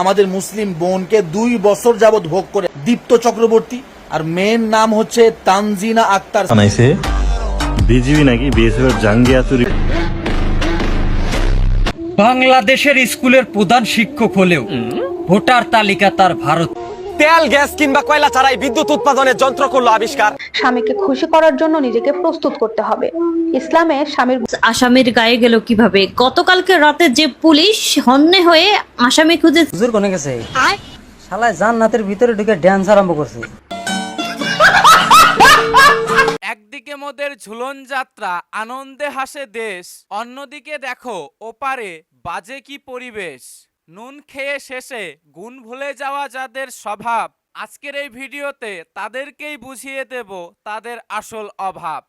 আমাদের মুসলিম বোনকে 2 বছর যাবত ভোগ করে দীপ্ত চক্রবর্তী আর মেয়ের নাম হচ্ছে তানজিনা আক্তার বানাইছে বিজিবি নাকি বিএসএফ এর জাঙ্গিয়া চুরি। বাংলাদেশের স্কুলের প্রধান শিক্ষক হলেও ভোটার তালিকা তার ভারত। তেল গ্যাস কিংবা কয়লা ছাড়াই বিদ্যুৎ উৎপাদনের যন্ত্র করলো আবিষ্কার। স্বামীকে খুশি করার জন্য নিজেকে প্রস্তুত করতে হবে। ইসলামে স্বামীর আসামির গায়ে গেল কিভাবে? গতকালকে রাতে যে পুলিশ হন্যে হয়ে আসামি খুঁজে হুজুর কোনে গেছে? শালায় জান্নাতের ভিতরে ঢুকে ড্যান্স আরম্ভ করছে। একদিকে মোদের ঝুলন যাত্রা, আনন্দে হাসে দেশ, অন্যদিকে দেখো ওপারে বাজে কি পরিবেশ। নুন খেয়ে শেষে গুণ ভুলে যাওয়া যাদের স্বভাব, আজকের এই ভিডিওতে তাদেরকেই বুঝিয়ে দেব তাদের আসল অভাব।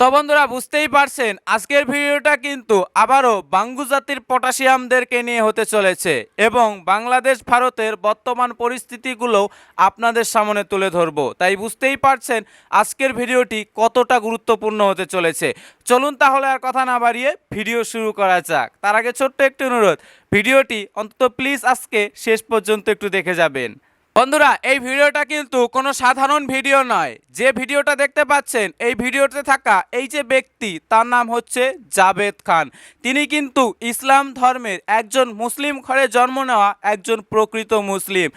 তো বন্ধুরা বুঝতেই পারছেন আজকের ভিডিওটা কিন্তু আবারও বাঙ্গু জাতির পটাশিয়ামদেরকে নিয়ে হতে চলেছে এবং বাংলাদেশ ভারতের বর্তমান পরিস্থিতিগুলো আপনাদের সামনে তুলে ধরবো। তাই বুঝতেই পারছেন আজকের ভিডিওটি কতটা গুরুত্বপূর্ণ হতে চলেছে। চলুন তাহলে আর কথা না বাড়িয়ে ভিডিও শুরু করা যাক। তার আগে ছোট্ট একটি অনুরোধ, ভিডিওটি অন্তত প্লিজ আজকে শেষ পর্যন্ত একটু দেখে যাবেন। বন্ধুরা এই ভিডিওটা কিন্তু কোনো সাধারণ ভিডিও নয়। যে ভিডিওটা দেখতে পাচ্ছেন এই ভিডিওতে থাকা এই যে ব্যক্তি তার নাম হচ্ছে জাবেদ খান। তিনি কিন্তু ইসলাম ধর্মের একজন মুসলিম ঘরে জন্ম নেওয়া একজন প্রকৃত মুসলিম।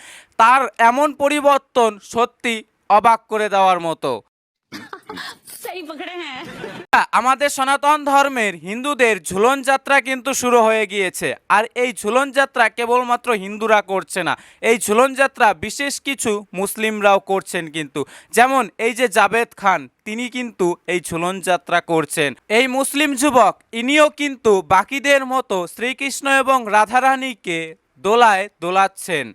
তার এমন পরিবর্তন সত্যি অবাক করে দেওয়ার মতো। আমাদের সনাতন ধর্মের হিন্দুদের ঝুলন যাত্রা কিন্তু শুরু হয়ে গিয়েছে। আর এই ঝুলন যাত্রা কেবলমাত্র হিন্দুরা করছে না, এই ঝুলন যাত্রা বিশেষ কিছু মুসলিমরাও করছেন কিন্তু। যেমন এই যে জাবেদ খান, তিনি কিন্তু এই ঝুলন যাত্রা করছেন। এই মুসলিম যুবক ইনিও কিন্তু বাকিদের মতো শ্রীকৃষ্ণ এবং রাধারানীকে দোলায় দোলাচ্ছেন।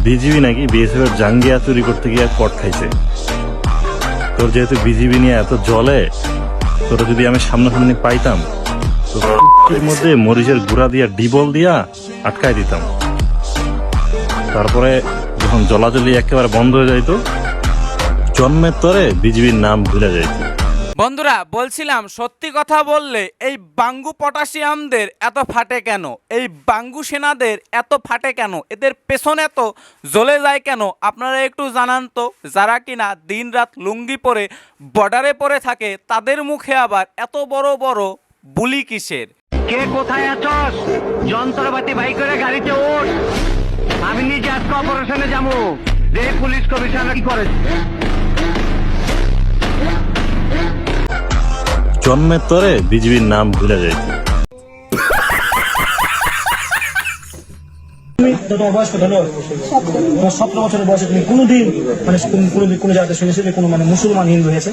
বিজিবি নাকি বিএসএফ এর জাঙ্গিয়া চুরি করতে গিয়ে কট খাইছে। তোর যেহেতু বিজিবি নিয়ে এত জলে, তোরা যদি আমি সামনাসামনি পাইতাম তো এর মধ্যে মরিচের গুঁড়া দিয়া ডিবল দিয়া আটকাই দিতাম। তারপরে যখন জলাজলি একেবারে বন্ধ হয়ে যাইতো, জন্মের তরে বিজিবির নাম ভুলে যাইতো। বন্ধুরা বলছিলাম সত্যি কথা বললে এই বাঙ্গু পটাশিয়ামদের এত ফাটে কেন, এই বাঙ্গু সেনাদের এত ফাটে কেন, এদের পেছনে এত জ্বলে যায় কেন আপনারা একটু জানান তো। যারা কিনা দিন রাত লুঙ্গি পরে বর্ডারে পড়ে থাকে তাদের মুখে আবার এত বড় বড় বুলি কিসের? কে কোথায় আছস? যন্ত্রপাতি বাই করে গাড়িতে ওঠ, আমি নিজে আজকে অপারেশনে যাবো। যে পুলিশ কমিশনার কি করে? জন্মের তরে বিজিবির নাম ভুলে যাইতো। তোমার বয়স কত হলো? 17 বছরের বয়সে তুমি কোনোদিন মানে কোনো জায়গাতে শুনেছি যে কোনো মানে মুসলমান হিন্দু হয়েছে?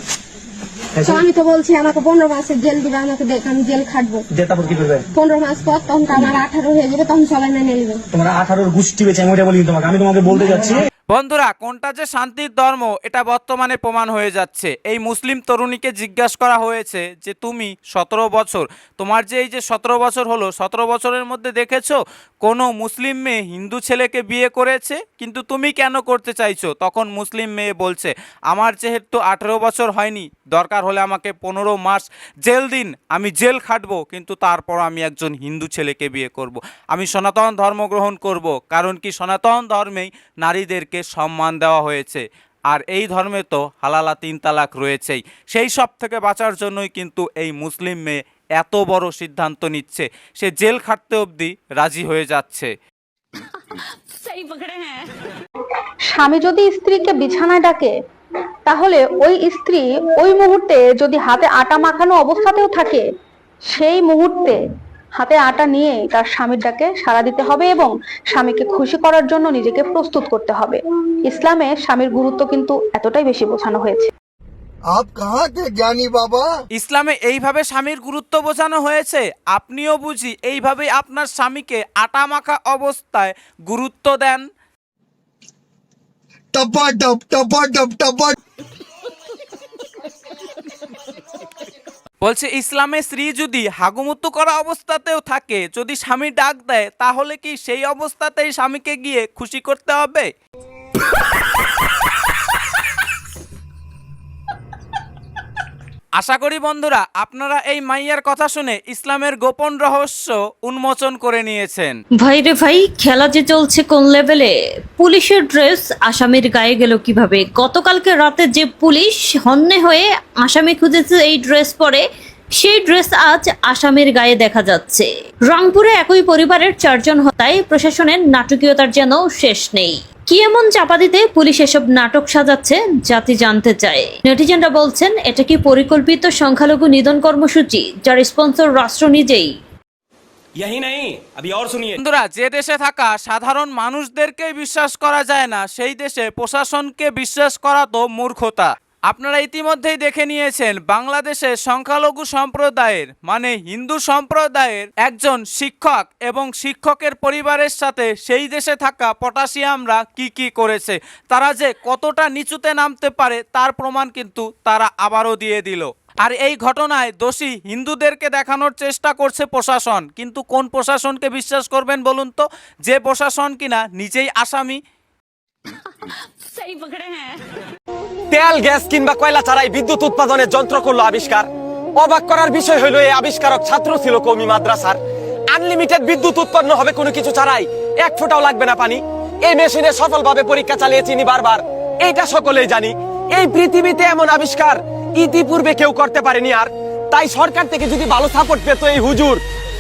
আমি তো বলছি আমাকে 15 মাসের জেল দিবে, আমাকে দেখ আমি জেল খাটবো। তারপর কি করবে? 15 মাস পর তখন আমার 18 হয়ে যাবে, তখন সবাই মেনে নেবে। তোমার 18 গোষ্ঠী বেঁচে আমি ওটা বলি তোমাকে, আমি তোমাকে বলতে যাচ্ছি। বন্ধুরা কোনটা যে শান্তির ধর্ম এটা বর্তমানে প্রমাণ হয়ে যাচ্ছে। এই মুসলিম তরুণীকে জিজ্ঞাসা করা হয়েছে যে তুমি 17 বছর, তোমার যে এই যে 17 বছর হলো, 17 বছরের মধ্যে দেখেছো কোনো মুসলিম মেয়ে হিন্দু ছেলেকে বিয়ে করেছে, কিন্তু তুমি কেন করতে চাইছো? তখন মুসলিম মেয়ে বলছে আমার যেহেতু 18 বছর হয়নি, দরকার হলে আমাকে 15 মাস জেল দিন, আমি জেল খাটবো, কিন্তু তারপর আমি একজন হিন্দু ছেলেকে বিয়ে করব। আমি সনাতন ধর্ম গ্রহণ করব, কারণ কি সনাতন ধর্মেই নারীদেরকে সম্মান দেওয়া হয়েছে। আর এই ধর্মে তো হালালা 3 তালাক রয়েছেই। সেই সব থেকে বাঁচার জন্যই কিন্তু এই মুসলিম মেয়ে এত বড় সিদ্ধান্ত নিচ্ছে, সে জেল খাটতে অবধি রাজি হয়ে যাচ্ছে। স্বামী যদি স্ত্রীকে বিছানায় ডাকে, তাহলে ওই স্ত্রী ওই মুহূর্তে যদি হাতে আটা মাখানো অবস্থাতেও থাকে, সেই মুহূর্তে হাতে আটা নিয়ে তার স্বামীর ডাকে সাড়া দিতে হবে এবং স্বামীকে খুশি করার জন্য নিজেকে প্রস্তুত করতে হবে। ইসলামে স্বামীর গুরুত্ব কিন্তু এতটাই বেশি বোঝানো হয়েছে। ইসলামে এইভাবে স্বামীর গুরুত্ব বোঝানো হয়েছে, আপনিও বুঝি এইভাবে আপনার স্বামীকে আটা মাখা অবস্থায় গুরুত্ব দেন। বলছে ইসলামে স্ত্রী যদি হাগুমুতু করা অবস্থাতেও থাকে, যদি স্বামী ডাক দেয়, তাহলে কি সেই অবস্থাতেই স্বামীকে গিয়ে খুশি করতে হবে? আশা করি বন্ধুরা আপনারা এই মাইয়ার কথা শুনে ইসলামের গোপন রহস্য উন্মোচন করে নিয়েছেন। ভাই রে ভাই, খেলা যে চলছে কোন লেভেলে! পুলিশের ড্রেস আসামির গায়ে গেল কিভাবে? গতকালকে রাতে যে পুলিশ হন্যে হয়ে আসামি খুঁজেছে এই ড্রেস পরে, সেই ড্রেস আজ আসামির গায়ে দেখা যাচ্ছে। রংপুরে একই পরিবারের 4 জন হত্যায় প্রশাসনের নাটকীয়তার যেন শেষ নেই। কি এমন চাপা দিতে পুলিশ এসব নাটক সাজাচ্ছে জাতি জানতে চায়। নেটিজেনরা বলছেন, এটা কি পরিকল্পিত সংখ্যালঘু নিধন কর্মসূচি, যার স্পন্সর রাষ্ট্র নিজেই? বন্ধুরা, যে দেশে থাকা সাধারণ মানুষদেরকে বিশ্বাস করা যায় না, সেই দেশে প্রশাসনকে বিশ্বাস করা তো মূর্খতা। আপনারা ইতিমধ্যেই দেখে নিয়েছেন বাংলাদেশে সংখ্যালঘু সম্প্রদায়ের মানে হিন্দু সম্প্রদায়ের একজন শিক্ষক এবং শিক্ষকের পরিবারের সাথে সেই দেশে থাকা পটাশিয়ামরা কি করেছে। তারা যে কতটা নিচুতে নামতে পারে তার প্রমাণ কিন্তু তারা আবারও দিয়ে দিল। আর এই ঘটনায় দোষী হিন্দুদেরকে দেখানোর চেষ্টা করছে প্রশাসন। কিন্তু কোন প্রশাসনকে বিশ্বাস করবেন বলুন তো, যে প্রশাসন কিনা নিজেই আসামি। তেল, গ্যাস কিংবা কয়লা ছাড়াই বিদ্যুৎ উৎপাদনের যন্ত্র করলো আবিষ্কার। অবাক করার বিষয় হলো এই আবিষ্কারক ছাত্র ছিল কওমি মাদ্রাসার। আনলিমিটেড বিদ্যুৎ উৎপন্ন হবে কোনো কিছু ছাড়াই, 1 ফোঁটাও লাগবে না পানি। এই মেশিনে সফলভাবে পরীক্ষা চালিয়েছি বারবার, এইটা সকলেই জানি। এই পৃথিবীতে এমন আবিষ্কার ইতিপূর্বে কেউ করতে পারেনি। আর তাই সরকার থেকে যদি ভালো সাপোর্ট পেত এই হুজুর,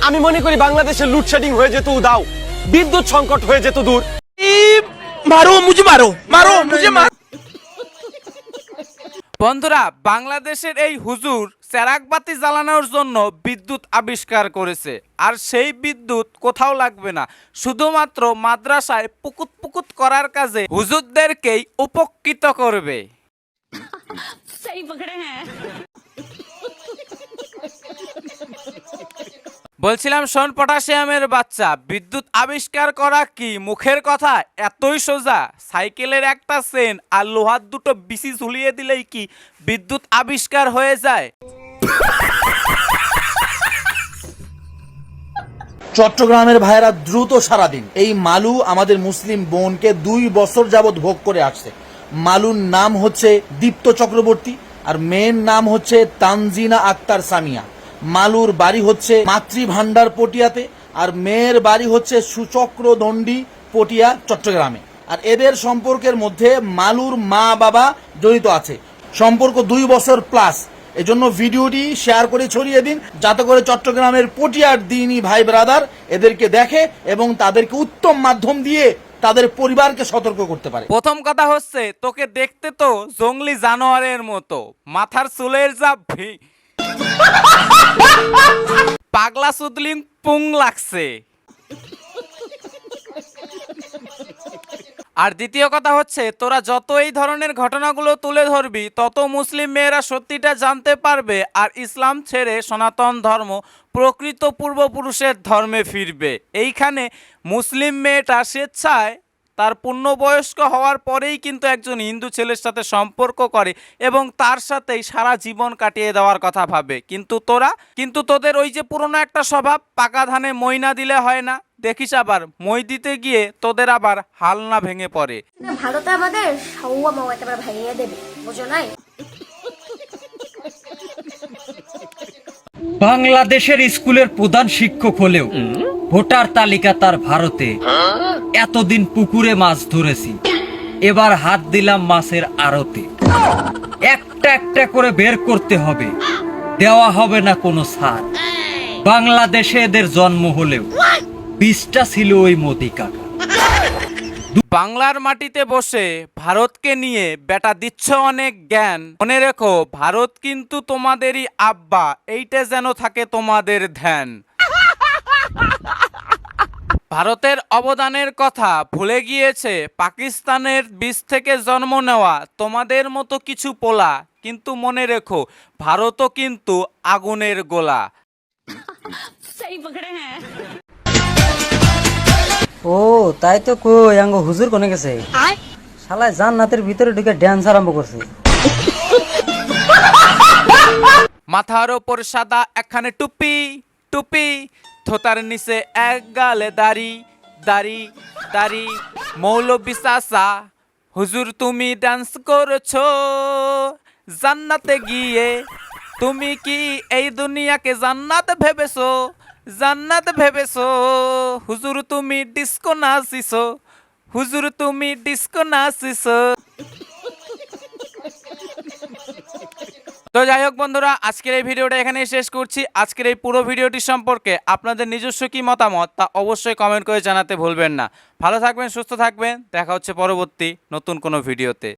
আমি মনে করি বাংলাদেশের লোডশেডিং হয়ে যেত উদাও, বিদ্যুৎ সংকট হয়ে যেত দূর। বন্ধুরা, বাংলাদেশের এই হুজুর চেরাগবাতি জ্বালানোর জন্য বিদ্যুৎ আবিষ্কার করেছে। আর সেই বিদ্যুৎ কোথাও লাগবে না, শুধুমাত্র মাদ্রাসায় পুকুত পুকুত করার কাজে হুজুরদেরকেই উপকৃত করবে। বলছিলাম, শোন পটাশিয়ামের বাচ্চা, বিদ্যুৎ আবিষ্কার করা কি মুখের কথা? এতই সোজা। সাইকেলের একটা চেন আর লোহার 2টো বিসি ঝুলিয়ে দিলেই কি বিদ্যুৎ আবিষ্কার হয়ে যায়? চট্টগ্রামের ভাইয়েরা দ্রুত সারা দিন। এই মালু আমাদের মুসলিম বোনকে 2 বছর যাবৎ ভোগ করে আসছে। মালুর নাম হচ্ছে দীপ্ত চক্রবর্তী আর মেয়ের নাম হচ্ছে তানজিনা আক্তার সামিয়া। মালুর বাড়ি হচ্ছে মাতৃভান্ডার পটিয়াতে আর মেয়ের বাড়ি হচ্ছে সুচক্র দণ্ডী পটিয়া চট্টগ্রামে। আর এদের সম্পর্কের মধ্যে মালুর মা বাবা জড়িত আছে, সম্পর্ক 2 বছর প্লাস। এজন্য ভিডিওটি শেয়ার করে ছড়িয়ে দিন, যাতে করে চট্টগ্রামের পটিয়ার দিনী ভাই ব্রাদার এদেরকে দেখে এবং তাদেরকে উত্তম মাধ্যম দিয়ে তাদের পরিবারকে সতর্ক করতে পারে। প্রথম কথা হচ্ছে, তোকে দেখতে তো জঙ্গলি জানোয়ারের মতো, মাথার চুলের যা পাগলা সুদলিং পুং লাগছে। আর দ্বিতীয় কথা হচ্ছে, তোরা যত এই ধরনের ঘটনাগুলো তুলে ধরবি, তত মুসলিম মেয়েরা সত্যিটা জানতে পারবে আর ইসলাম ছেড়ে সনাতন ধর্ম প্রকৃত পূর্বপুরুষের ধর্মে ফিরবে। এইখানে মুসলিম মেয়েটা স্বেচ্ছায় তার পূর্ণবয়স্ক হওয়ার পরেই কিন্তু একজন হিন্দু ছেলের সাথে সম্পর্ক করে এবং তার সাথেই সারা জীবন কাটিয়ে দেওয়ার কথা ভাবে। কিন্তু তোদের ওই যে পুরনো একটা স্বভাব, পাকা ধানে মই না দিলে হয় না। দেখিস আবার মই দিতে গিয়ে তোদের আবার হাল না ভেঙে পড়ে। ভারতে আমাদের সৌয়া মাও একেবারে ভাইয়া দেবে, বুঝো নাই? বাংলাদেশের স্কুলের প্রধান শিক্ষক হলেও ভোটার তালিকা তার ভারতে। এতদিন পুকুরে মাছ ধরেছি, এবার হাত দিলাম মাছের আড়তে। একটা একটা করে বের করতে হবে, দেওয়া হবে না কোনো ছাড়। বাংলাদেশে এদের জন্ম হলেও 20টা ছিল ওই মোদি কাকা। বাংলার মাটিতে বসে ভারতকে নিয়ে বেটা দিচ্ছ অনেক জ্ঞান। মনে রেখো, ভারত কিন্তু তোমাদেরই আব্বা, এইটা যেন থাকে তোমাদের ধ্যান। ভারতের অবদানের কথা ভুলে গিয়েছে পাকিস্তানের বীজ থেকে জন্ম নেওয়া তোমাদের মতো কিছু পোলা। কিন্তু মনে রেখো, ভারতও কিন্তু আগুনের গোলা। ও তাই তো কই, আঙ্গ হুজুর কোনে গেছে? শালায় জান্নাতের ভিতরে ঢুকে ড্যান্স আরম্ভ করছে। মাথার ওপর সাদা একখানে টুপি, টুপি থোতার নিচে এক গালে দাড়ি, দাড়ি দাড়ি। মৌলবি চাচা, হুজুর তুমি ডান্স করছো, জান্নাতে গিয়ে তুমি কি এই দুনিয়াকে জান্নাত ভেবেছো, জান্নাত ভেবেছো? হুজুর তুমি ডিস্কো নাচিছো, হুজুর তুমি ডিস্কো নাচিছো। তো যাই হোক বন্ধুরা, আজকের এই ভিডিওটা এখানেই শেষ করছি। আজকের এই পুরো ভিডিওটি সম্পর্কে আপনাদের নিজস্ব কি মতামত তা অবশ্যই কমেন্ট করে জানাতে ভুলবেন না। ভালো থাকবেন, সুস্থ থাকবেন, দেখা হচ্ছে পরবর্তী নতুন কোনো ভিডিওতে।